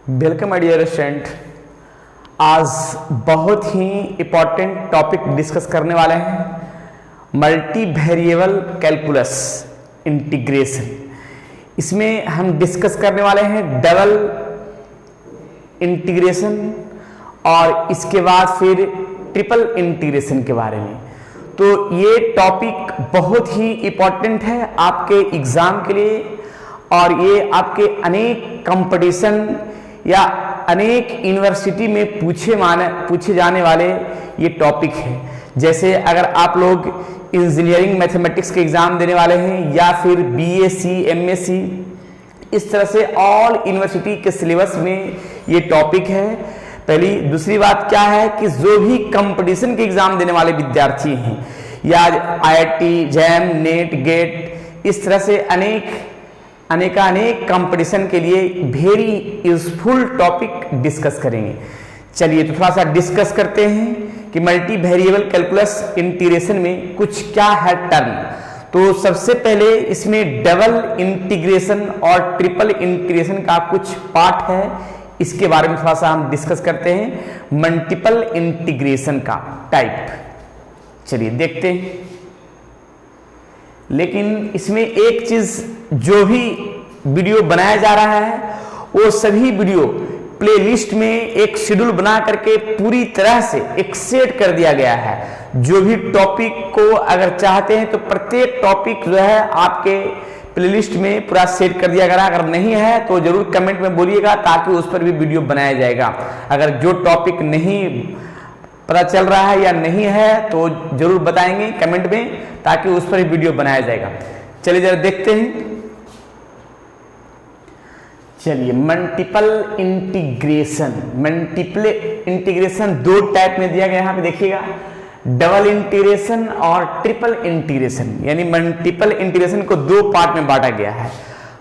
Welcome my dear student. आज बहुत ही important topic discuss करने वाले हैं, मल्टी वेरिएबल कैलकुलस इंटीग्रेशन। इसमें हम डिस्कस करने वाले हैं डबल इंटीग्रेशन और इसके बाद फिर ट्रिपल इंटीग्रेशन के बारे में। तो ये टॉपिक बहुत ही इम्पॉर्टेंट है आपके एग्जाम के लिए और ये आपके अनेक कंपटीशन या अनेक यूनिवर्सिटी में पूछे जाने वाले ये टॉपिक है। जैसे अगर आप लोग इंजीनियरिंग मैथमेटिक्स के एग्जाम देने वाले हैं या फिर बीएससी एमएससी, इस तरह से ऑल यूनिवर्सिटी के सिलेबस में ये टॉपिक है। पहली दूसरी बात क्या है कि जो भी कंपटीशन के एग्जाम देने वाले विद्यार्थी हैं या आईआईटी, जैम, नेट, गेट, इस तरह से अनेक कंपटीशन के लिए वेरी यूजफुल टॉपिक डिस्कस करेंगे। चलिए तो थोड़ा सा डिस्कस करते हैं कि मल्टी वेरिएबल कैलकुलस इंटीग्रेशन में कुछ क्या है टर्म। तो सबसे पहले इसमें डबल इंटीग्रेशन और ट्रिपल इंटीग्रेशन का कुछ पार्ट है, इसके बारे में थोड़ा सा हम डिस्कस करते हैं। मल्टीपल इंटीग्रेशन का टाइप चलिए देखते हैं। लेकिन इसमें एक चीज, जो भी वीडियो बनाया जा रहा है वो सभी वीडियो प्लेलिस्ट में एक शेड्यूल बना करके पूरी तरह से एक सेट कर दिया गया है। जो भी टॉपिक को अगर चाहते हैं तो प्रत्येक टॉपिक जो है आपके प्लेलिस्ट में पूरा सेट कर दिया गया। अगर नहीं है तो जरूर कमेंट में बोलिएगा ताकि उस पर भी वीडियो बनाया जाएगा। अगर जो टॉपिक नहीं पता चल रहा है या नहीं है तो जरूर बताएंगे कमेंट में ताकि उस पर वीडियो बनाया जाएगा। चलिए जरा देखते हैं। चलिए मल्टीपल इंटीग्रेशन दो टाइप में दिया गया है, यहाँ पे देखिएगा, डबल इंटीग्रेशन और ट्रिपल इंटीग्रेशन। यानी मल्टीपल इंटीग्रेशन को दो पार्ट में बांटा गया है।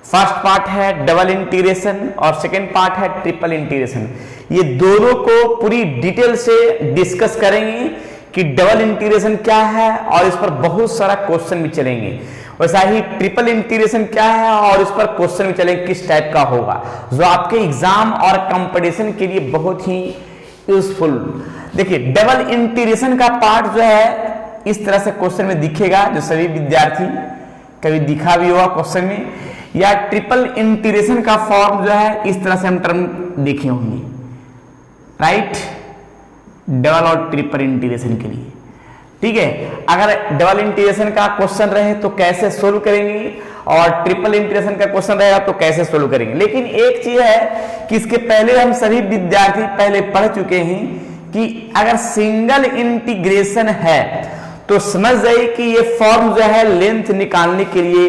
फर्स्ट पार्ट है डबल इंटीग्रेशन और सेकेंड पार्ट है ट्रिपल इंटीग्रेशन। ये दोनों को पूरी डिटेल से डिस्कस करेंगे कि डबल इंटीग्रेशन क्या है और इस पर बहुत सारा क्वेश्चन भी चलेंगे। वैसा ही ट्रिपल इंटीग्रेशन क्या है और इस पर क्वेश्चन भी चलेंगे किस टाइप का होगा, जो आपके एग्जाम और कंपटीशन के लिए बहुत ही यूजफुल। देखिए डबल इंटीग्रेशन का पार्ट जो है इस तरह से क्वेश्चन में दिखेगा, जो सभी विद्यार्थी कभी दिखा भी होगा क्वेश्चन में। या ट्रिपल इंटीग्रेशन का फॉर्म जो है इस तरह से हम टर्म देखे होंगे, राइट, डबल और ट्रिपल इंटीग्रेशन के लिए। ठीक है, अगर डबल इंटीग्रेशन का क्वेश्चन रहे तो कैसे सोल्व करेंगे और ट्रिपल इंटीग्रेशन का क्वेश्चन रहेगा तो कैसे सोल्व करेंगे। लेकिन एक चीज है कि इसके पहले हम सभी विद्यार्थी पहले पढ़ चुके हैं कि अगर सिंगल इंटीग्रेशन है तो समझ जाइए कि ये फॉर्म जो है लेंथ निकालने के लिए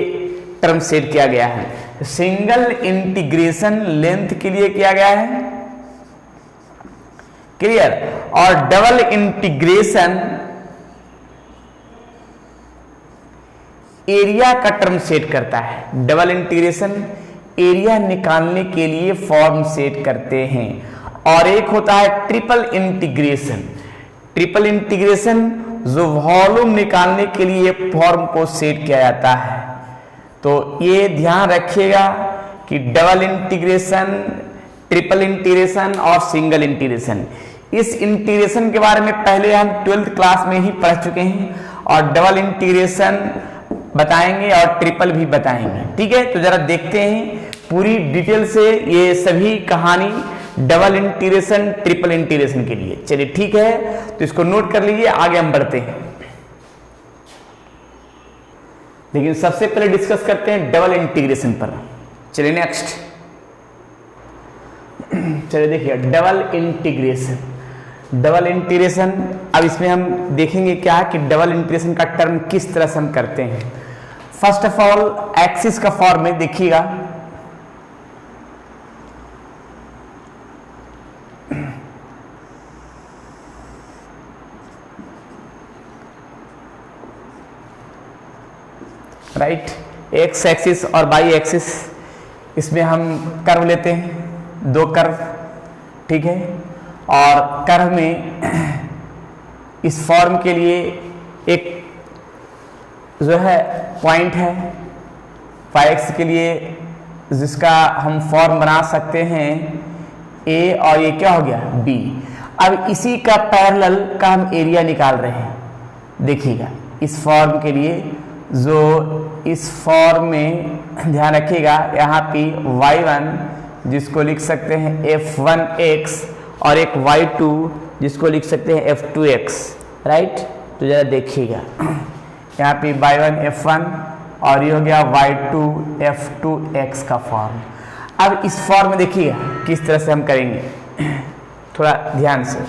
टर्म सेट किया गया है। सिंगल इंटीग्रेशन लेंथ के लिए किया गया है, क्लियर। और डबल इंटीग्रेशन एरिया का टर्म सेट करता है। डबल इंटीग्रेशन एरिया निकालने के लिए फॉर्म सेट करते हैं। और एक होता है ट्रिपल इंटीग्रेशन। ट्रिपल इंटीग्रेशन जो वॉल्यूम निकालने के लिए फॉर्म को सेट किया जाता है। तो ये ध्यान रखिएगा कि डबल इंटीग्रेशन, ट्रिपल इंटीग्रेशन और सिंगल इंटीग्रेशन, इस इंटीग्रेशन के बारे में पहले हम 12th क्लास में ही पढ़ चुके हैं और डबल इंटीग्रेशन बताएंगे और ट्रिपल भी बताएंगे। ठीक है, तो जरा देखते हैं पूरी डिटेल से ये सभी कहानी डबल इंटीग्रेशन, ट्रिपल इंटीग्रेशन के लिए। चलिए ठीक है, तो इसको नोट कर लीजिए, आगे हम बढ़ते हैं। लेकिन सबसे पहले डिस्कस करते हैं डबल इंटीग्रेशन पर। चलिए नेक्स्ट, चलिए देखिए डबल इंटीग्रेशन। डबल इंटीग्रेशन, अब इसमें हम देखेंगे क्या कि डबल इंटीग्रेशन का टर्म किस तरह से हम करते हैं। फर्स्ट ऑफ ऑल एक्सिस का फॉर्म में देखिएगा, राइट, एक्स एक्सिस और वाई एक्सिस, इसमें हम कर्व लेते हैं, दो कर्व, ठीक है। और कर्व में इस फॉर्म के लिए एक जो है पॉइंट है, फाई एक्स के लिए जिसका हम फॉर्म बना सकते हैं ए और ये क्या हो गया बी। अब इसी का पैरेलल का हम एरिया निकाल रहे हैं। देखिएगा इस फॉर्म के लिए, जो इस फॉर्म में ध्यान रखिएगा, यहाँ पे y1 जिसको लिख सकते हैं f1x और एक y2 जिसको लिख सकते हैं f2x, राइट। तो जरा देखिएगा यहाँ पे y1 f1 और ये हो गया y2 f2x का फॉर्म। अब इस फॉर्म में देखिएगा किस तरह से हम करेंगे, थोड़ा ध्यान से।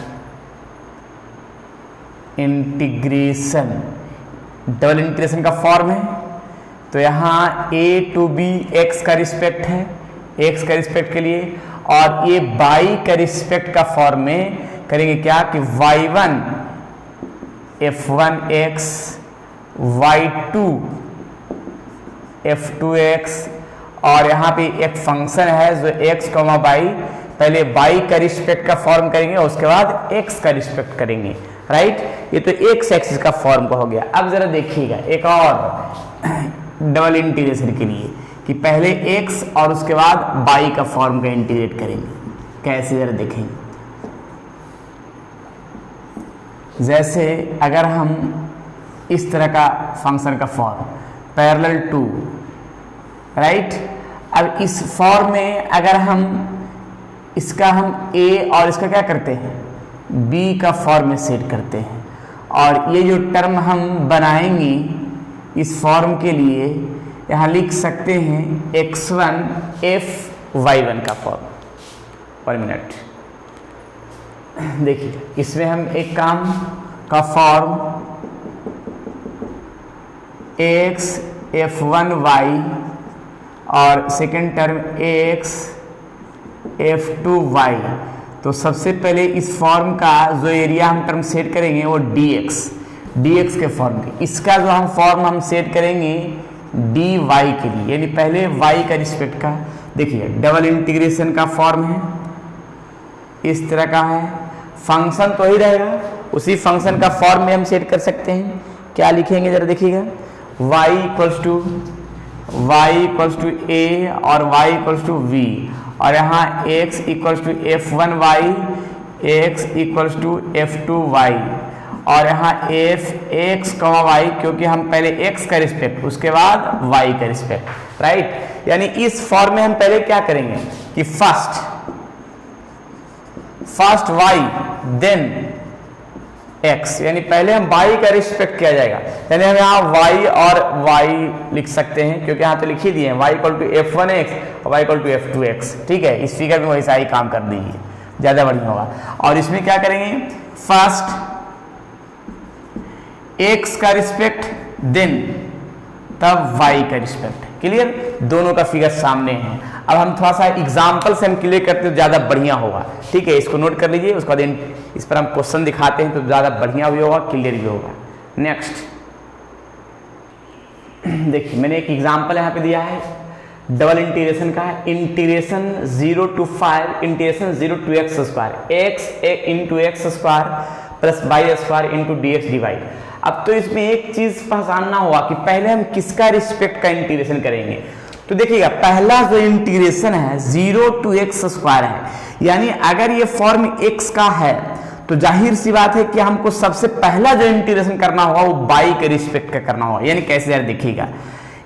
इंटीग्रेशन, डबल इंटीग्रेशन का फॉर्म है, तो यहाँ a टू b x का रिस्पेक्ट है, x का रिस्पेक्ट के लिए, और ये y का रिस्पेक्ट का फॉर्म में करेंगे क्या कि y1 f1x y2 f2x, और यहाँ पे एक फंक्शन है जो x, y, पहले y का रिस्पेक्ट का फॉर्म करेंगे और उसके बाद x का रिस्पेक्ट करेंगे, राइट। ये तो x एक्सिस का फॉर्म का हो गया। अब जरा देखिएगा एक और डबल इंटीग्रेशन के लिए कि पहले x और उसके बाद y का फॉर्म का इंटीग्रेट करेंगे। कैसे जरा देखेंगे, जैसे अगर हम इस तरह का फंक्शन का फॉर्म पैरेलल टू, राइट। अब इस फॉर्म में अगर हम इसका हम a और इसका क्या करते हैं b का फॉर्म में सेट करते हैं, और ये जो टर्म हम बनाएंगे इस फॉर्म के लिए यहाँ लिख सकते हैं x1 f y1 का फॉर्म। पर मिनट देखिए, इसमें हम एक काम का फॉर्म x f1y और सेकेंड टर्म x f2y, तो सबसे पहले इस फॉर्म का जो एरिया हम टर्म सेट करेंगे वो dx के फॉर्म के, इसका जो हम फॉर्म हम सेट करेंगे dy के लिए, यानी पहले y का रिस्पेक्ट का। देखिए डबल इंटीग्रेशन का फॉर्म है, इस तरह का है, फंक्शन तो ही रहेगा, उसी फंक्शन का फॉर्म में हम सेट कर सकते हैं। क्या लिखेंगे जरा देखिएगा, y इक्वल्स टू a और y इक्वल्स टू v, और यहाँ x equals to f1y, x equals to f2y, और यहाँ f(x, y) क्योंकि हम पहले x का रिस्पेक्ट उसके बाद y का रिस्पेक्ट, राइट। यानी इस फॉर्म में हम पहले क्या करेंगे कि फर्स्ट y देन x, यानी पहले हम y का रिस्पेक्ट किया जाएगा, यानी हम यहाँ y और y लिख सकते हैं क्योंकि यहाँ तो लिख ही दिए हैं y इक्वल टू f1x और y इक्वल टू f2x, ठीक है। इस फिगर में वैसा ही काम कर दीजिए, ज़्यादा बढ़िया होगा। और इसमें क्या करेंगे, फर्स्ट x का रिस्पेक्ट देन तब y का रिस्पेक्ट। क्लियर, दोनों का फिगर सामने है। अब हम थोड़ा सा एग्जाम्पल से हम क्लियर करते तो ज़्यादा बढ़िया होगा, ठीक है। इसको नोट कर लीजिए, उसके बाद इस पर हम क्वेश्चन दिखाते हैं तो ज़्यादा बढ़िया भी होगा, क्लियर भी होगा। नेक्स्ट देखिए, मैंने एक एग्जाम्पल यहाँ पे दिया है डबल इंटीग्रेशन का, integration 0 to 5 integration 0 to x square, x into x square plus y square into d x d y. अब तो इसमें एक चीज पहचानना होगा कि पहले हम किसका रिस्पेक्ट का इंटीग्रेशन करेंगे। तो देखिएगा पहला जो इंटीग्रेशन है 0 to x स्क्वायर है, यानी अगर ये फॉर्म x का है तो जाहिर सी बात है कि हमको सबसे पहला जो इंटीग्रेशन करना होगा वो y के रिस्पेक्ट का करना होगा। यानी कैसे यार, देखिएगा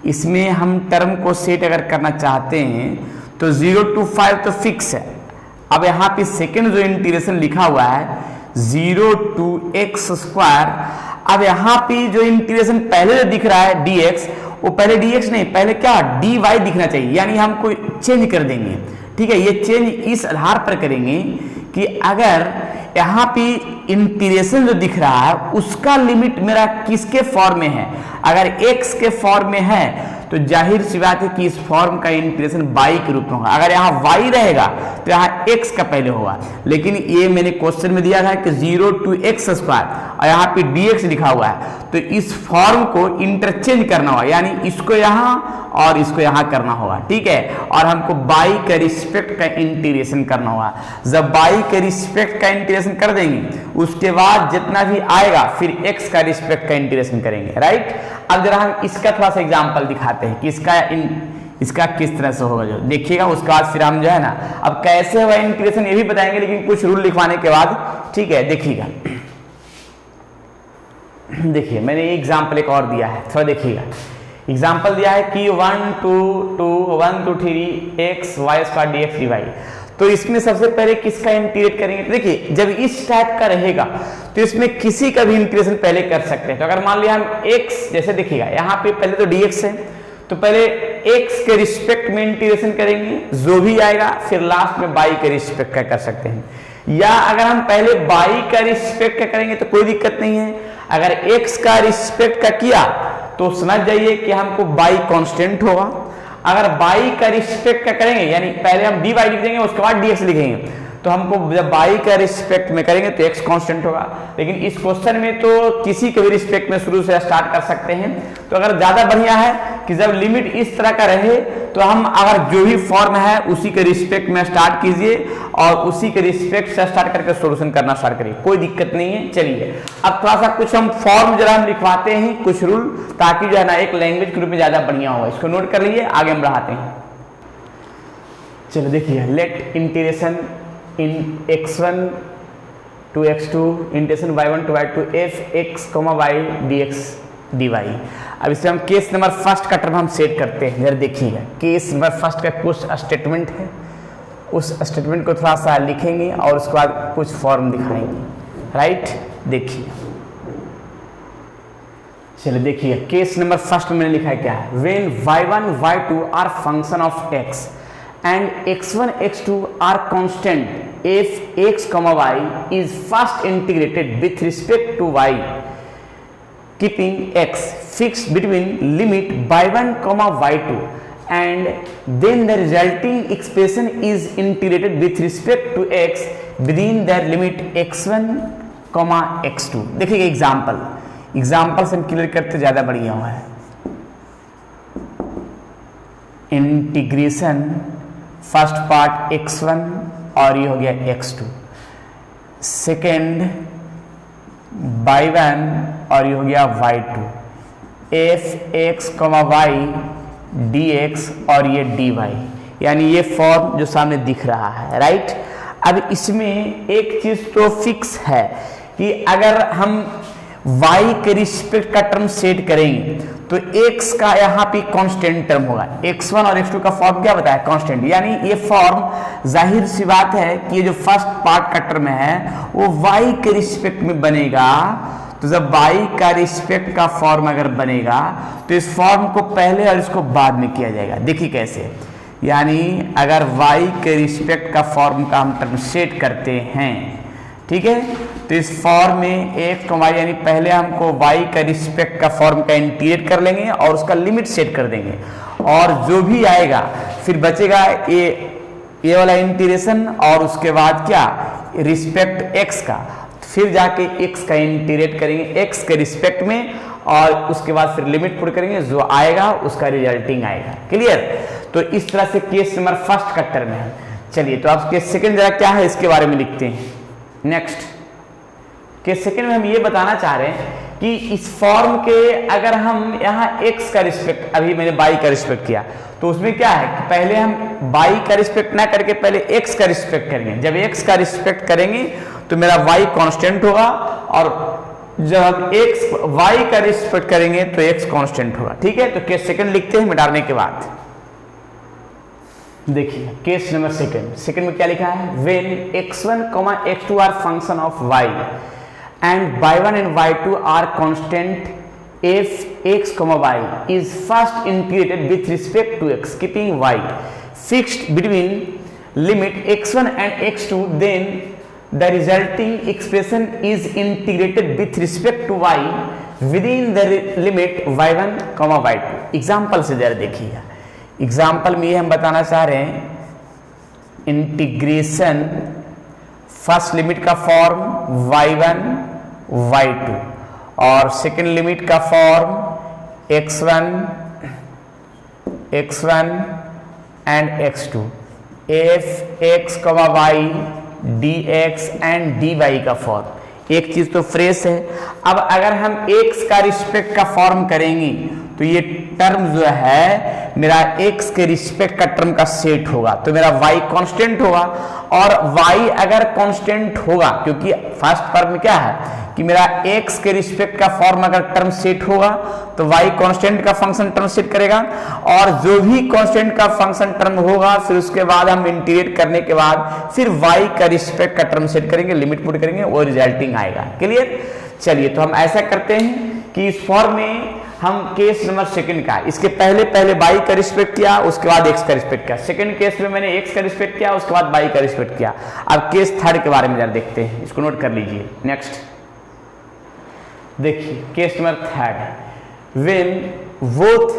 इसमें हम टर्म को सेट अगर करना चाहते हैं तो 0 to 5 तो फिक्स है। अब यहाँ पे सेकेंड जो इंटीग्रेशन लिखा हुआ है 0 to x स्क्वायर, अब यहाँ पे जो इंटीग्रेशन पहले जो दिख रहा है dx, वो पहले dx नहीं, पहले क्या dy दिखना चाहिए, यानी हम कोई चेंज कर देंगे, ठीक है। ये चेंज इस आधार पर करेंगे कि अगर यहाँ पे इंटीग्रेशन जो दिख रहा है उसका लिमिट मेरा किसके फॉर्म में है, अगर x के फॉर्म में है तो जाहिर सी बात है कि इस फॉर्म का इंटीग्रेशन y के रूप में होगा। अगर यहाँ y रहेगा तो यहाँ x का पहले होगा, लेकिन ये मैंने क्वेश्चन में दिया था कि 0 to x स्क्वायर और यहाँ पे dx लिखा हुआ है, तो इस फॉर्म को इंटरचेंज करना होगा, यानी इसको यहाँ और इसको यहाँ करना होगा, ठीक है। और हमको y के रिस्पेक्ट का इंटीग्रेशन करना होगा। जब y के रिस्पेक्ट का इंटीग्रेशन कर देंगे उसके बाद जितना भी आएगा फिर x का रिस्पेक्ट का इंटीग्रेशन करेंगे, राइट। अब जरा हम इसका थोड़ा सा एग्जांपल दिखाते हैं कि इसका इसका किस तरह से होगा जो देखिएगा। उसके बाद फिर हम जो है ना अब कैसे होगा इंटीग्रेशन ये भी बताएंगे, लेकिन कुछ रूल लिखवाने के बाद, ठीक है। देखिएगा, देखिए मैंने ये एग्जाम्पल एक और दिया है, थोड़ा देखिएगा। एग्जाम्पल दिया है कि 1 2 2 1 2 3 x y square dx dy। तो इसमें सबसे पहले किसका इंटीग्रेट करेंगे? देखिए जब इस टाइप का रहेगा तो इसमें किसी का भी इंटीग्रेशन पहले कर सकते हैं। तो अगर मान लिया हम x, जैसे देखिएगा यहाँ पे पहले तो dx है, तो पहले x के रिस्पेक्ट में इंटीग्रेशन करेंगे, जो भी आएगा फिर लास्ट में y के रिस्पेक्ट का कर सकते हैं। या अगर हम पहले y का रिस्पेक्ट का करेंगे तो कोई दिक्कत नहीं है। अगर x का रिस्पेक्ट का किया तो समझ जाइए कि हमको y कांस्टेंट होगा। अगर y का रिस्पेक्ट का करेंगे यानी पहले हम dy लिख देंगे उसके बाद dx लिखेंगे, तो हमको जब y का रिस्पेक्ट में करेंगे तो x कांस्टेंट होगा। लेकिन इस क्वेश्चन में तो किसी के भी रिस्पेक्ट में शुरू से स्टार्ट कर सकते हैं। तो अगर ज्यादा बढ़िया है कि जब लिमिट इस तरह का रहे तो हम अगर जो भी फॉर्म है उसी के रिस्पेक्ट में स्टार्ट कीजिए और उसी के रिस्पेक्ट से स्टार्ट करके सॉल्यूशन करना स्टार्ट करिए, कोई दिक्कत नहीं है। चलिए अब थोड़ा सा कुछ हम फॉर्म जरा हम लिखवाते हैं, कुछ रूल, ताकि जो है ना एक लैंग्वेज के रूप में ज्यादा बढ़िया होगा। इसको नोट कर लीजिए, आगे हम बढ़ाते हैं। चलो देखिए, let integration in x1 to x2 integration y1 to y2 f(x, y) dx dy। अब इसमें हम केस नंबर फर्स्ट का टर्म हम सेट करते हैं। जरा देखिएगा, केस नंबर फर्स्ट का कुछ स्टेटमेंट है, उस स्टेटमेंट को थोड़ा सा लिखेंगे और उसके बाद कुछ फॉर्म दिखाएंगे, राइट। देखिए, चलिए देखिए, केस नंबर फर्स्ट में मैंने लिखा है क्या है, when y1 y2 are function of x and x1 x2 are constant if x, y is first integrated with respect to y, keeping x fixed between limit y1, y2 and then the resulting expression is integrated with respect to x within the limit x1, x2। देखिए example से हम clear करते ज़्यादा बढ़िया हुआ है। Integration first part x1 और ये हो गया x2, सेकेंड y1 और ये हो गया y2, f(x, y) dx और ये dy, यानी ये फॉर्म जो सामने दिख रहा है, राइट। अब इसमें एक चीज तो फिक्स है कि अगर हम y के रिस्पेक्ट का टर्म सेट करेंगे तो x का यहाँ पे कांस्टेंट टर्म होगा। x1 और x2 का फॉर्म क्या बताया, कांस्टेंट। यानी ये फॉर्म जाहिर सी बात है कि ये जो फर्स्ट पार्ट का टर्म है वो y के रिस्पेक्ट में बनेगा। तो जब y का रिस्पेक्ट का फॉर्म अगर बनेगा तो इस फॉर्म को पहले और इसको बाद में किया जाएगा। देखिए कैसे, यानी अगर y के रिस्पेक्ट का फॉर्म का हम टर्म सेट करते हैं, ठीक है, तो इस फॉर्म में x, y यानी पहले हमको y का रिस्पेक्ट का फॉर्म का इंटीग्रेट कर लेंगे और उसका लिमिट सेट कर देंगे, और जो भी आएगा फिर बचेगा ये वाला इंटीग्रेशन और उसके बाद क्या, रिस्पेक्ट x का, फिर जाके x का इंटीग्रेट करेंगे x के रिस्पेक्ट में और उसके बाद फिर लिमिट पुट करेंगे, जो आएगा उसका रिजल्टिंग आएगा। क्लियर। तो इस तरह से केस नंबर फर्स्ट का टर्म है। चलिए तो अब केस सेकंड जरा क्या है इसके बारे में लिखते हैं। नेक्स्ट केस सेकंड में हम ये बताना चाह रहे हैं कि इस फॉर्म के अगर हम यहाँ x का रिस्पेक्ट, अभी मैंने y का रिस्पेक्ट किया, तो उसमें क्या है कि पहले हम y का रिस्पेक्ट ना करके पहले x का रिस्पेक्ट करेंगे। जब x का रिस्पेक्ट करेंगे तो मेरा y कांस्टेंट होगा, और जब हम y का रिस्पेक्ट करेंगे तो x कांस्टेंट होगा। ठीक है, तो केस सेकंड लिखते हैं मिटाने के बाद। देखिए केस नंबर सेकंड में क्या लिखा है, when x1, x2 are function of y and y1 and y2 are constant if x, y is first integrated with respect to x, keeping y fixed between limit x1 and x2, then the resulting expression is integrated with respect to y within the limit y1, y2। Example से जरा देखिएगा। Example में ये हम बताना चाह रहे हैं इंटीग्रेशन फर्स्ट लिमिट का फॉर्म y1, y2 और सेकेंड लिमिट का form x1 and x2, f(x, y) dx and dy का फॉर्म। एक चीज तो फ्रेश है। अब अगर हम x का रिस्पेक्ट का फॉर्म करेंगे तो ये टर्म जो है मेरा x के रिस्पेक्ट का टर्म का सेट होगा, तो मेरा y कांस्टेंट होगा। और y अगर कांस्टेंट होगा, क्योंकि फर्स्ट पार्ट में क्या है कि मेरा x के रिस्पेक्ट का फॉर्म अगर टर्म सेट होगा तो y कांस्टेंट का फंक्शन टर्म सेट करेगा, और जो भी कांस्टेंट का फंक्शन टर्म होगा फिर उसके बाद हम इंटीग्रेट करने के बाद फिर y का रिस्पेक्ट का टर्म सेट करेंगे, लिमिट पुट करेंगे, वो रिजल्टिंग आएगा। क्लियर? चलिए तो हम ऐसा करते हैं कि इस फॉर्म में हम केस नंबर सेकंड का, इसके पहले y का रिस्पेक्ट किया, उसके बाद x का रिस्पेक्ट किया। सेकंड केस में मैंने x का रिस्पेक्ट किया, उसके बाद y का रिस्पेक्ट किया। अब केस थर्ड के बारे में जरा देखते हैं, इसको नोट कर लीजिए। नेक्स्ट देखिए case number third, when both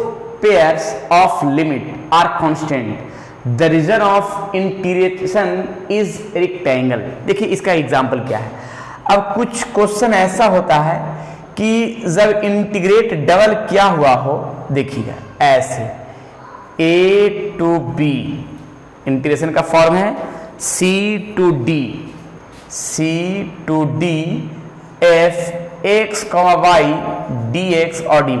pairs of limit are constant the region of integration is rectangle. देखिए इसका एग्जांपल क्या है। अब कुछ क्वेश्चन ऐसा होता है कि जब इंटीग्रेट डबल किया हुआ हो, देखिएगा ऐसे a टू b, इंटीग्रेशन का फॉर्म है c to d f x, y dx और dy।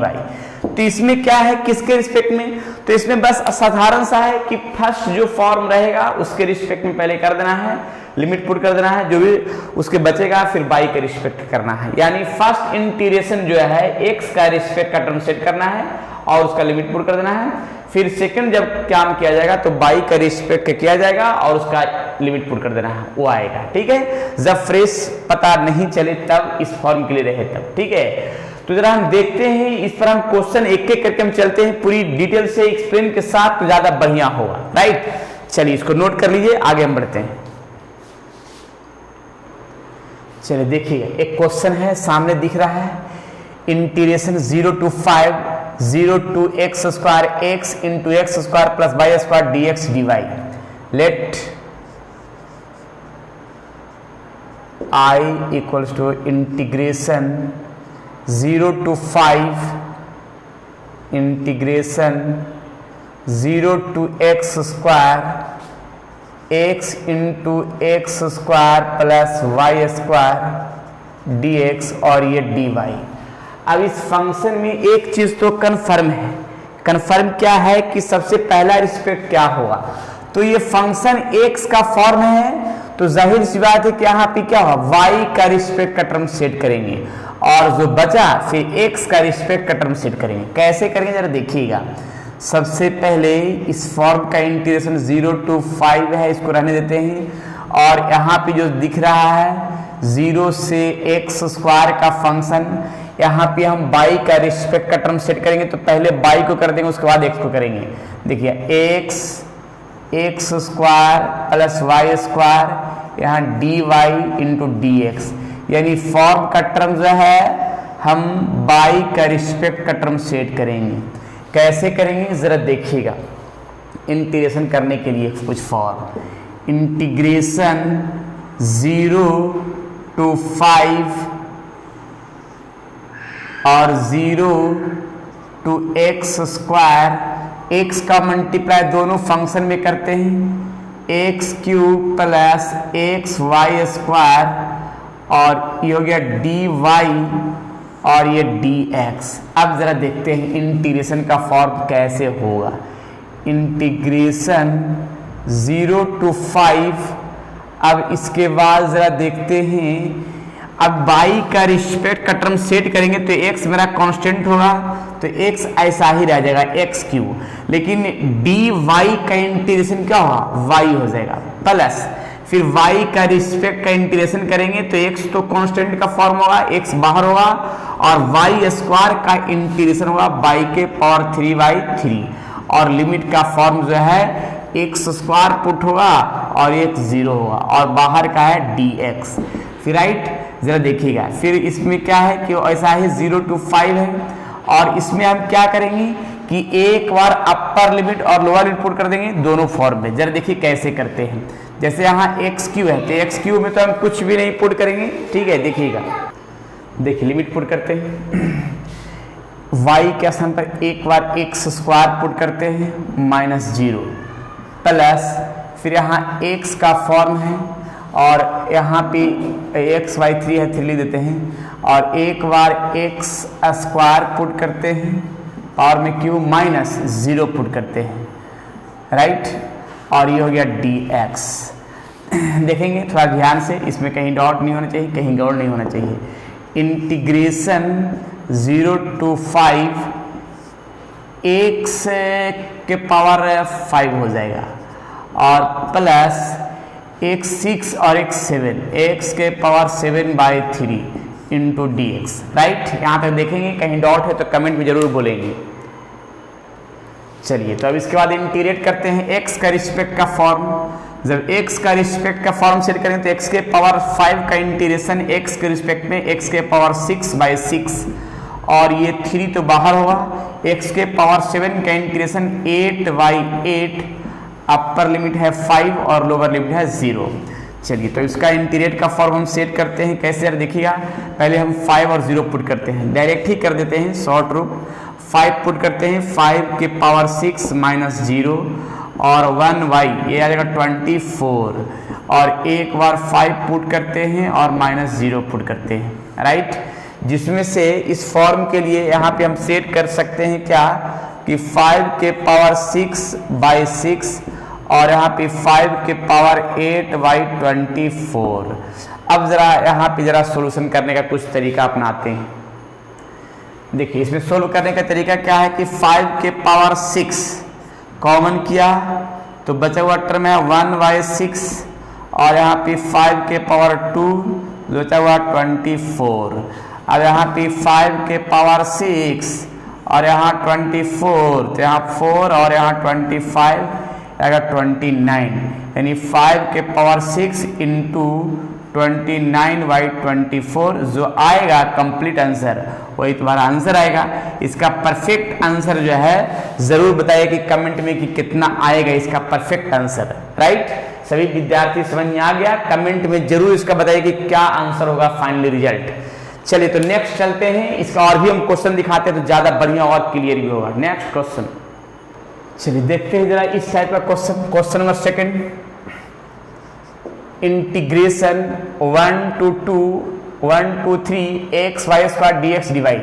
तो इसमें क्या है, किसके रिस्पेक्ट में, तो इसमें बस साधारण सा है कि फर्स्ट जो फॉर्म रहेगा उसके रिस्पेक्ट में पहले कर देना है, लिमिट पुट कर देना है, जो भी उसके बचेगा फिर y के रिस्पेक्ट करना है। यानी फर्स्ट इंटीग्रेशन जो है x का रिस्पेक्ट का टर्म सेट करना है और उसका लिमिट पुट कर देना है। फिर सेकंड जब काम किया जाएगा तो y का रिस्पेक्ट किया जाएगा और उसका लिमिट पुट कर देना है, वो आएगा। ठीक है, जब फ्रेश पता नहीं चले तब, इस फॉर्म के लिए रहे तब। ठीक है, तो जरा हम देखते हैं, इस पर हम क्वेश्चन एक एक करके हम चलते हैं, पूरी डिटेल से एक्सप्लेन के साथ तो ज्यादा बढ़िया होगा। राइट, चलिए इसको नोट कर लीजिए, आगे हम बढ़ते हैं। चलिए देखिए एक क्वेश्चन है सामने दिख रहा है, integration 0 to 5 0 to x square x into x square plus y square dx dy। Let I equals to integration 0 to 5 integration 0 to x square x into x square plus y square dx और ये dy। अब इस function में एक चीज तो confirm है, confirm क्या है कि सबसे पहला रिस्पेक्ट क्या होगा, तो ये फंक्शन x का फॉर्म है, तो जाहिर सी बात है कि यहाँ पे क्या होगा, y का रिस्पेक्ट का टर्म सेट करेंगे और जो बचा फिर x का रिस्पेक्ट का टर्म सेट करेंगे। कैसे करेंगे जरा देखिएगा। सबसे पहले इस फॉर्म का इंटीग्रेशन 0 to 5 है, इसको रहने देते हैं, और यहाँ पे जो दिख रहा है 0 से x स्क्वायर का फंक्शन, यहाँ पे हम y का रिस्पेक्ट का टर्म सेट करेंगे, तो पहले y को कर देंगे उसके बाद x को करेंगे। देखिए x square plus y square, यहाँ dy इंटू dx, यानी फॉर्म का टर्म जो है हम y का रिस्पेक्ट का टर्म सेट करेंगे। कैसे करेंगे जरा देखिएगा। इंटीग्रेशन करने के लिए कुछ फॉर्म, इंटीग्रेशन 0 to 5 और 0 to x स्क्वायर, x का मल्टीप्लाई दोनों फंक्शन में करते हैं, x cube plus x y square और ये हो गया dy और ये dx। अब जरा देखते हैं इंटीग्रेशन का फॉर्म कैसे होगा। इंटीग्रेशन 0 to 5, अब इसके बाद जरा देखते हैं, अब y का रिस्पेक्ट का टर्म सेट करेंगे तो x मेरा कांस्टेंट होगा, तो x ऐसा ही रह जाएगा x क्यूब, लेकिन dy का इंटीग्रेशन क्या होगा, y हो जाएगा, प्लस फिर y का रिस्पेक्ट का इंटीग्रेशन करेंगे तो x तो कांस्टेंट का फॉर्म होगा, x बाहर होगा, और y स्क्वायर का इंटीग्रेशन होगा y के पावर 3/3, और लिमिट का फॉर्म जो है x स्क्वायर पुट होगा और एक 0 होगा, और बाहर का है dx। फिर राइट जरा देखिएगा, फिर इसमें क्या है कि ऐसा ही 0 to 5 है, और इसमें हम क्या करेंगे कि एक बार अपर लिमिट और लोअर लिमिट पुट कर देंगे दोनों फॉर्म में। जरा देखिए कैसे करते हैं। जैसे यहाँ एक्स क्यू है तो एक्स क्यू में तो हम कुछ भी नहीं पुट करेंगे। ठीक है, देखिएगा, देखिए लिमिट पुट करते हैं, y के स्थान पर एक बार एक्स स्क्वायर पुट करते हैं -0 प्लस फिर यहाँ x का फॉर्म है और यहाँ पे x/3 है, 3 लिख देते हैं, और एक बार x स्क्वायर पुट करते हैं पावर में क्यूब माइनस 0 पुट करते हैं, राइट। और ये हो गया dx। देखेंगे थोड़ा ध्यान से, इसमें कहीं डॉट नहीं होना चाहिए, कहीं गौड़ नहीं होना चाहिए। इंटीग्रेशन 0 to 5 x के पावर 5 हो जाएगा और प्लस x 6 और x 7, x के पावर 7/3 इंटू dx, राइट। यहाँ तक देखेंगे, कहीं डॉट है तो कमेंट में जरूर बोलेंगे। चलिए, तो अब इसके बाद इंटीग्रेट करते हैं x का रिस्पेक्ट का फॉर्म। जब x का रिस्पेक्ट का फॉर्म सेट करेंगे तो x के पावर 5 का इंटीग्रेशन x के रिस्पेक्ट में x के पावर 6/6 और ये 3 तो बाहर होगा, x के पावर 7 का इंटीग्रेशन 8/8, अपर लिमिट है 5 और लोअर लिमिट है 0। चलिए, तो इसका इंटीग्रेट का फॉर्म हम सेट करते हैं कैसे, यार देखिएगा। पहले हम 5 और 0 पुट करते हैं, डायरेक्ट ही कर देते हैं, शॉर्ट रूप। 5 पुट करते हैं, 5 के पावर 6 माइनस 0 और 1y, ये आ जाएगा 24 और एक बार 5 पुट करते हैं और माइनस 0 पुट करते हैं, राइट। जिसमें से इस फॉर्म के लिए यहाँ पे हम सेट कर सकते हैं क्या कि 5 के पावर 6/6 और यहाँ पे 5 के पावर 8/24। अब जरा यहाँ पे जरा सोल्यूशन करने का कुछ तरीका अपनाते हैं। देखिए, इसमें सोल्व करने का तरीका क्या है कि 5 के पावर 6 कॉमन किया तो बचा हुआ टर्म है 1/6 और यहाँ पे 5 के पावर 2 बचा हुआ 24। अब यहाँ पे 5 के पावर 6 और यहाँ 24, तो यहाँ 4 और यहाँ 25 आएगा 29, यानी 5 के पावर 6 इंटू 29/24 जो आएगा कंप्लीट आंसर, वही तुम्हारा आंसर आएगा। इसका परफेक्ट आंसर जो है जरूर बताइए कि कमेंट में कि कितना आएगा इसका परफेक्ट आंसर, राइट। सभी विद्यार्थी समझ में आ गया, कमेंट में जरूर इसका बताइए कि क्या आंसर होगा फाइनली रिजल्ट। चलिए, तो नेक्स्ट चलते हैं। इसका और भी हम क्वेश्चन दिखाते हैं तो ज्यादा बढ़िया और क्लियर भी होगा। नेक्स्ट क्वेश्चन, चलिए देखते हैं जरा इस टाइप का question. Question number 2, integration 1 to 3 x² dx dy।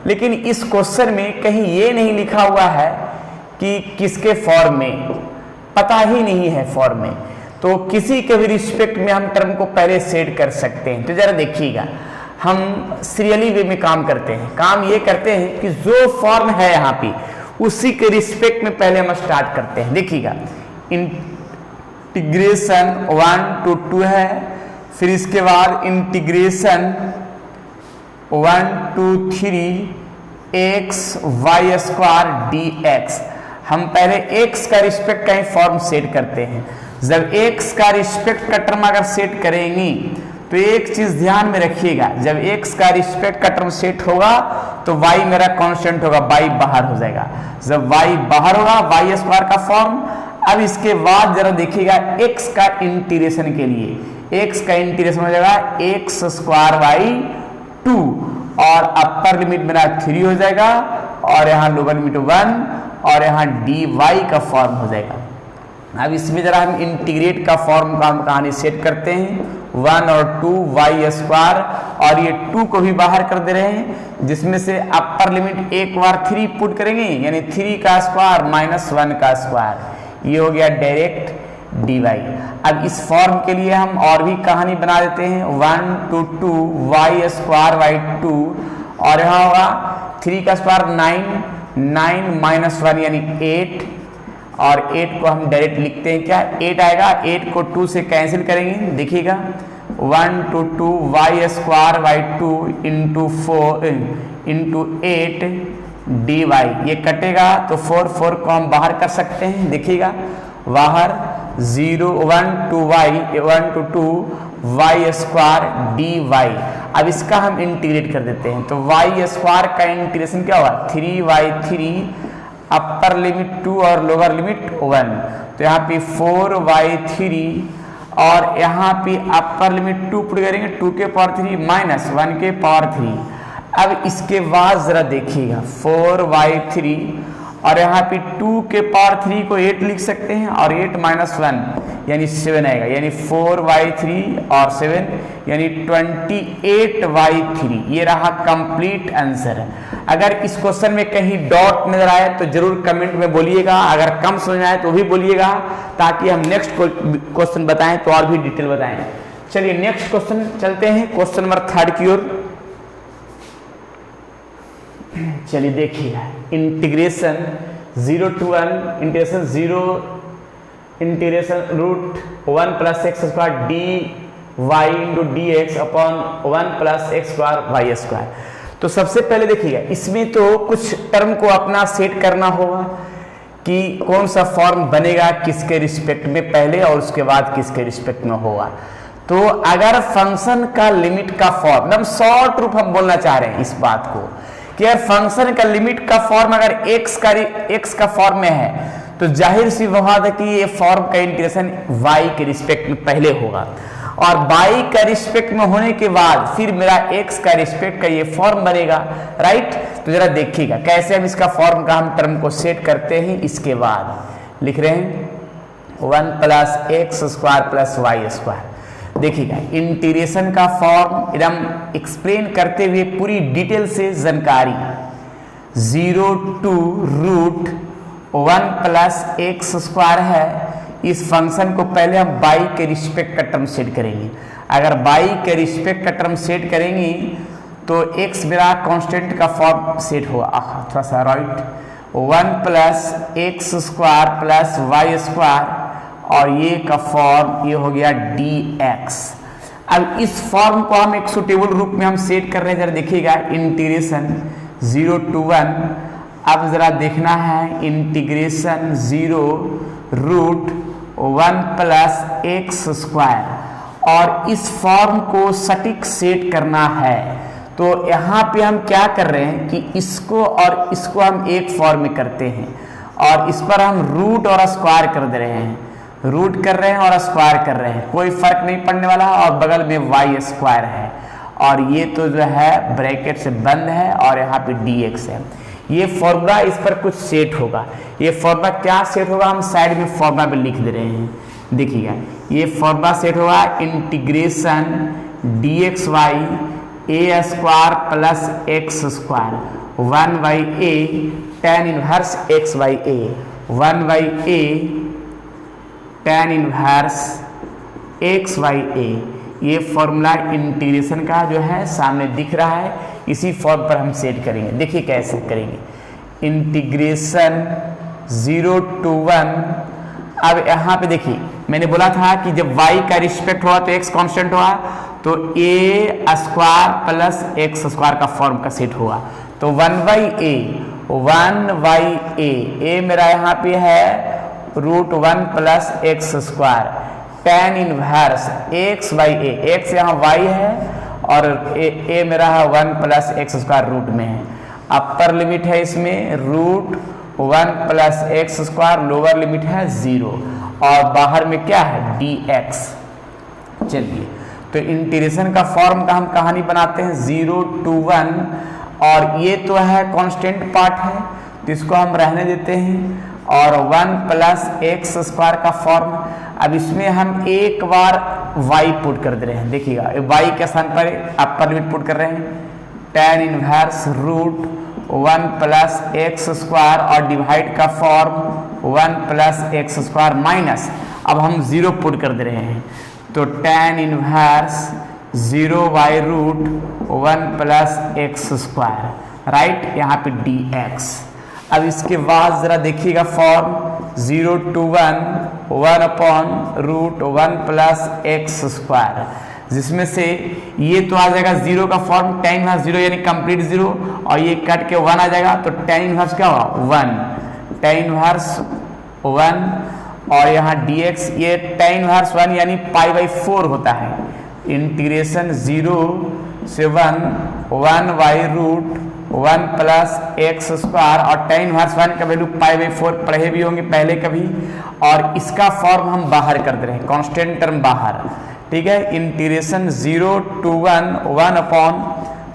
लेकिन इस क्वेश्चन में कहीं ये नहीं लिखा हुआ है कि किसके फॉर्म में, पता ही नहीं है फॉर्म में, तो किसी के भी रिस्पेक्ट में हम टर्म को पहले सेट कर सकते हैं। तो जरा देखिएगा, हम सीरियली वे में काम करते हैं। काम ये करते हैं कि जो फॉर्म है यहाँ पे उसी के रिस्पेक्ट में पहले हम स्टार्ट करते हैं। देखिएगा, इंटीग्रेशन 1 to 2 है, फिर इसके बाद इंटीग्रेशन 1 to 3 xy² dx। हम पहले x का रिस्पेक्ट का ही फॉर्म सेट करते हैं। जब x का रिस्पेक्ट का टर्म अगर सेट करेंगी तो एक चीज ध्यान में रखिएगा, जब x का रिस्पेक्ट का टर्म सेट होगा तो y मेरा कांस्टेंट होगा, y बाहर हो जाएगा। जब y बाहर होगा, y² का फॉर्म। अब इसके बाद जरा देखिएगा x का इंटीग्रेशन के लिए, x का इंटीग्रेशन हो जाएगा x² 2 और अपर लिमिट मेरा 3 हो जाएगा और यहाँ लोअर लिमिट 1 और यहाँ dy का फॉर्म हो जाएगा। अब इसमें जरा हम इंटीग्रेट का फॉर्म का कहानी सेट करते हैं, 1 और 2 y² और ये 2 को भी बाहर कर दे रहे हैं, जिसमें से अपर लिमिट एक बार 3 पुट करेंगे, यानी 3 का स्क्वायर माइनस 1 का स्क्वायर, ये हो गया डायरेक्ट dy। अब इस फॉर्म के लिए हम और भी कहानी बना देते हैं, 1 to 2 y² 2 और यहाँ होगा 3 का स्क्वायर 9 माइनस 1 यानी 8 और 8 को हम डायरेक्ट लिखते हैं क्या, 8 आएगा। 8 को 2 से कैंसिल करेंगे, देखिएगा 1 to 2 y² 2 into 4 into 8 dy, ये कटेगा तो 4 को हम बाहर कर सकते हैं। देखिएगा बाहर 0 1 to 2 y² dy। अब इसका हम इंटीग्रेट कर देते हैं, तो y² का इंटीग्रेशन क्या होगा, 3y3 अपर लिमिट 2 और लोअर लिमिट 1, तो यहाँ पे 4y3 और यहाँ पे अपर लिमिट 2 पुट करेंगे, 2 के पावर 3 माइनस 1 के पावर 3। अब इसके बाद जरा देखिएगा 4y3 और यहाँ पे 2 के पावर 3 को 8 लिख सकते हैं और 8 माइनस 1 यानी 7 आएगा, यानी 4/3 और 7 यानी 28/3। ये रहा कंप्लीट आंसर। अगर इस क्वेश्चन में कहीं डॉट नजर आए तो जरूर कमेंट में बोलिएगा, अगर कम समझ आए तो भी बोलिएगा, ताकि हम नेक्स्ट क्वेश्चन बताएं तो और भी डिटेल बताएं। चलिए नेक्स्ट क्वेश्चन चलते हैं, क्वेश्चन नंबर 3 की ओर। चलिए देखिए, integration 0 to 1 integration 0 integration √1 + x² dy into dx upon 1 + x² y²। तो सबसे पहले देखिएगा, इसमें तो कुछ टर्म को अपना सेट करना होगा कि कौन सा फॉर्म बनेगा किसके रिस्पेक्ट में पहले और उसके बाद किसके रिस्पेक्ट में होगा। तो अगर फंक्शन का लिमिट का फॉर्म, एकदम शॉर्ट रूप हम बोलना चाह रहे हैं इस बात को कि यार फंक्शन का लिमिट का फॉर्म अगर x का फॉर्म में है तो जाहिर सी बात है कि ये फॉर्म का इंटीग्रेशन y के रिस्पेक्ट में पहले होगा, और y का रिस्पेक्ट में होने के बाद फिर मेरा x का रिस्पेक्ट का ये फॉर्म बनेगा, राइट। तो जरा देखिएगा कैसे हम इसका फॉर्म का हम टर्म को सेट करते हैं। इसके बाद लिख रहे हैं 1 + x² + y²। देखिएगा इंटीग्रेशन का फॉर्म एकदम एक्सप्लेन करते हुए पूरी डिटेल से जानकारी, 0 to √1 + x² है। इस फंक्शन को पहले हम y के रिस्पेक्ट का टर्म सेट करेंगे। अगर y के रिस्पेक्ट का टर्म सेट करेंगे तो x मेरा कांस्टेंट का फॉर्म सेट होगा, थोड़ा सा राइट, 1 + x² + y², और ये का फॉर्म ये हो गया dx। अब इस फॉर्म को हम एक सुटेबल रूप में हम सेट कर रहे हैं। जरा देखिएगा इंटीग्रेशन 0 to 1, अब जरा देखना है इंटीग्रेशन 0 √1 + x², और इस फॉर्म को सटीक सेट करना है। तो यहाँ पे हम क्या कर रहे हैं कि इसको और इसको हम एक फॉर्म में करते हैं, और इस पर हम रूट और स्क्वायर कर दे रहे हैं, रूट कर रहे हैं और स्क्वायर कर रहे हैं, कोई फर्क नहीं पड़ने वाला। और बगल में y² है, और ये तो जो है ब्रैकेट से बंद है, और यहाँ पे dx है। ये फॉर्मूला इस पर कुछ सेट होगा। ये फॉर्मूला क्या सेट होगा, हम साइड में फॉर्मूला पे लिख दे रहे हैं। देखिएगा ये फॉर्मूला सेट होगा integration dxy a² + x² 1/a tan 1 x/a 1/a tan 1 x/a। ये फॉर्मूला इंटीग्रेशन का जो है सामने दिख रहा है, इसी फॉर्म पर हम सेट करेंगे। देखिए कैसे करेंगे, इंटीग्रेशन 0 to 1। अब यहाँ पे देखिए मैंने बोला था कि जब y का रिस्पेक्ट हुआ तो x कांस्टेंट हुआ, तो a² + x² का फॉर्म का सेट हुआ। तो 1/a a मेरा यहाँ पे है √1 + x² tan 1 x/a, x यहाँ y है और a मेरा है 1 + x² रूट में है। अपर लिमिट है इसमें √1 + x², लोअर लिमिट है 0, और बाहर में क्या है dx। चलिए तो इंटीग्रेशन का फॉर्म का हम कहानी बनाते हैं 0 to 1, और ये तो है कांस्टेंट पार्ट है तो इसको हम रहने देते हैं, और 1 + x² का फॉर्म। अब इसमें हम एक बार y पुट कर दे रहे हैं। देखिएगा y के स्थान पर अपर लिमिट पुट कर रहे हैं, tan 1 √1 + x² और डिवाइड का फॉर्म 1 + x² माइनस, अब हम 0 पुट कर दे रहे हैं, तो tan 1 0/√1 + x², राइट, यहाँ पे dx। अब इसके बाद जरा देखिएगा फॉर्म 0 to 1 1/√1 + x², जिसमें से ये तो आ जाएगा 0 का फॉर्म tan 1 0 यानी कंप्लीट 0, और ये कट के 1 आ जाएगा, तो tan 1 क्या होगा 1, tan 1 और यहाँ dx, ये tan 1 यानी π/4 होता है। इंटीग्रेशन 0 से 1 1/√1 + x² और tan 1 का वैल्यू π/4 पढ़े भी होंगे पहले कभी, और इसका फॉर्म हम बाहर कर दे रहे हैं, कांस्टेंट टर्म बाहर, ठीक है। Integration 0 to 1 1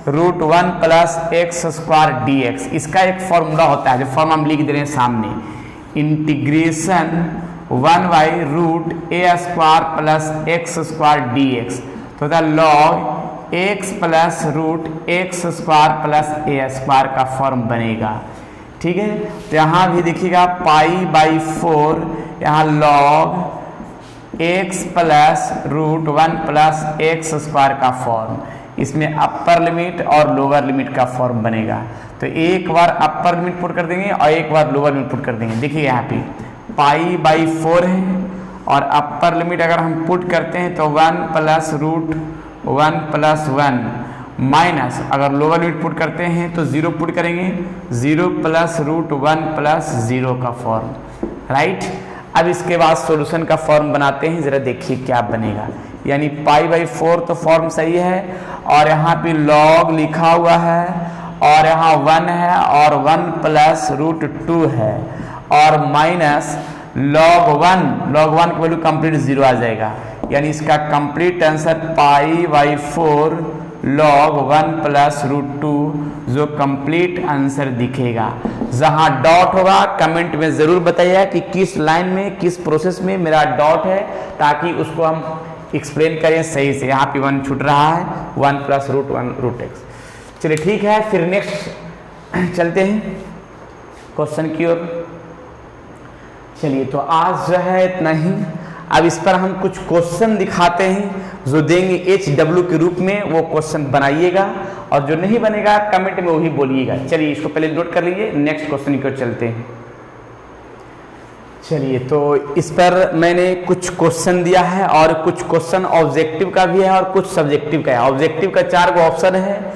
√1 plus x square dx। इसका एक फॉर्मूला होता है जो फॉर्म हम लिख दे रहे हैं सामने, integration 1/√a² plus x square dx, तो होता है log x plus √x² plus a² का फॉर्म बनेगा। ठीक है, तो यहाँ भी देखिएगा π/4 यहाँ log x plus √1 plus x² का फॉर्म, इसमें अपर लिमिट और लोअर लिमिट का फॉर्म बनेगा। तो एक बार अपर लिमिट पुट कर देंगे और एक बार लोअर लिमिट पुट कर देंगे। देखिए यहाँ पे π/4 है और अपर लिमिट अगर हम पुट करते हैं तो 1 प्लस √1 प्लस 1 माइनस, अगर लोअर लिमिट पुट करते हैं तो 0 पुट करेंगे, 0 प्लस √1 प्लस 0 का फॉर्म, राइट। अब इसके बाद सॉल्यूशन का फॉर्म बनाते हैं, जरा देखिए क्या बनेगा। यानी π/4 तो फॉर्म सही है और यहाँ पे log लिखा हुआ है और यहाँ 1 है और 1 प्लस √2 है और माइनस log 1 की वैल्यू कंप्लीट 0 आ जाएगा। यानी इसका कंप्लीट आंसर π/4 log 1 प्लस √2 जो कंप्लीट आंसर दिखेगा। जहां डॉट होगा कमेंट में जरूर बताइए कि किस लाइन में किस प्रोसेस में मेरा डॉट है, ताकि उसको हम एक्सप्लेन करें सही से। यहाँ पे 1 छूट रहा है, 1 प्लस √1√x। चलिए ठीक है, फिर नेक्स्ट चलते हैं क्वेश्चन की ओर। चलिए तो आज जो है इतना ही। अब इस पर हम कुछ क्वेश्चन दिखाते हैं जो देंगे HW के रूप में, वो क्वेश्चन बनाइएगा और जो नहीं बनेगा कमेंट में वही बोलिएगा। चलिए इसको पहले नोट कर लीजिए, नेक्स्ट क्वेश्चन की ओर चलते हैं। चलिए तो इस पर मैंने कुछ क्वेश्चन दिया है और कुछ क्वेश्चन ऑब्जेक्टिव का भी है और कुछ सब्जेक्टिव का है। ऑब्जेक्टिव का 4 गो ऑप्शन है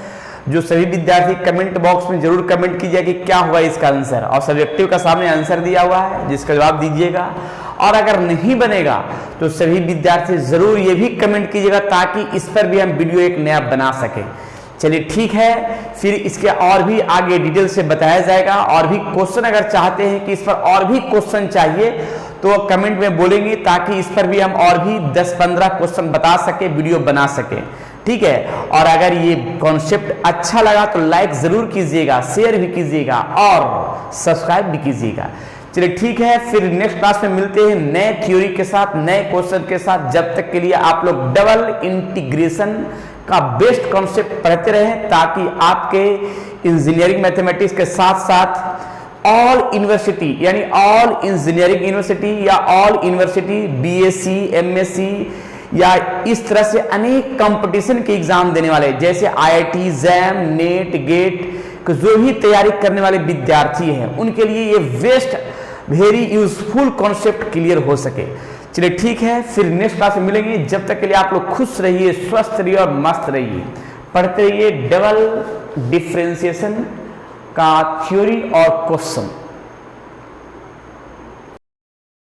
जो सभी विद्यार्थी कमेंट बॉक्स में जरूर कमेंट कीजिए कि क्या हुआ इसका आंसर, और सब्जेक्टिव का सामने आंसर दिया हुआ है जिसका जवाब दीजिएगा। और अगर नहीं बनेगा तो सभी विद्यार्थी जरूर ये भी कमेंट कीजिएगा ताकि इस पर भी हम वीडियो एक नया बना सके। चलिए ठीक है, फिर इसके और भी आगे डिटेल से बताया जाएगा। और भी क्वेश्चन अगर चाहते हैं कि इस पर और भी क्वेश्चन चाहिए तो कमेंट में बोलेंगे, ताकि इस पर भी हम और भी 10-15 क्वेश्चन बता सके, वीडियो बना सके। ठीक है, और अगर ये कॉन्सेप्ट अच्छा लगा तो लाइक जरूर कीजिएगा, शेयर भी कीजिएगा और सब्सक्राइब भी कीजिएगा। चलिए ठीक है, फिर नेक्स्ट क्लास में मिलते हैं नए थ्योरी के साथ, नए क्वेश्चन के साथ। जब तक के लिए आप लोग डबल इंटीग्रेशन का बेस्ट कॉन्सेप्ट पढ़ते रहें, ताकि आपके इंजीनियरिंग मैथमेटिक्स के साथ साथ ऑल यूनिवर्सिटी यानी ऑल इंजीनियरिंग यूनिवर्सिटी या ऑल यूनिवर्सिटी BSc MSc या इस तरह से अनेक कंपटीशन के एग्जाम देने वाले, जैसे IIT JAM नेट गेट जो भी तैयारी करने वाले विद्यार्थी हैं, उनके लिए ये best very useful concept clear हो सके। चलिए ठीक है, फिर नेक्स्ट क्लास में मिलेंगे। जब तक के लिए आप लोग खुश रहिए, स्वस्थ रहिए और मस्त रहिए। पढ़ते रहिए डबल डिफरेंशिएशन का थ्योरी और क्वेश्चन।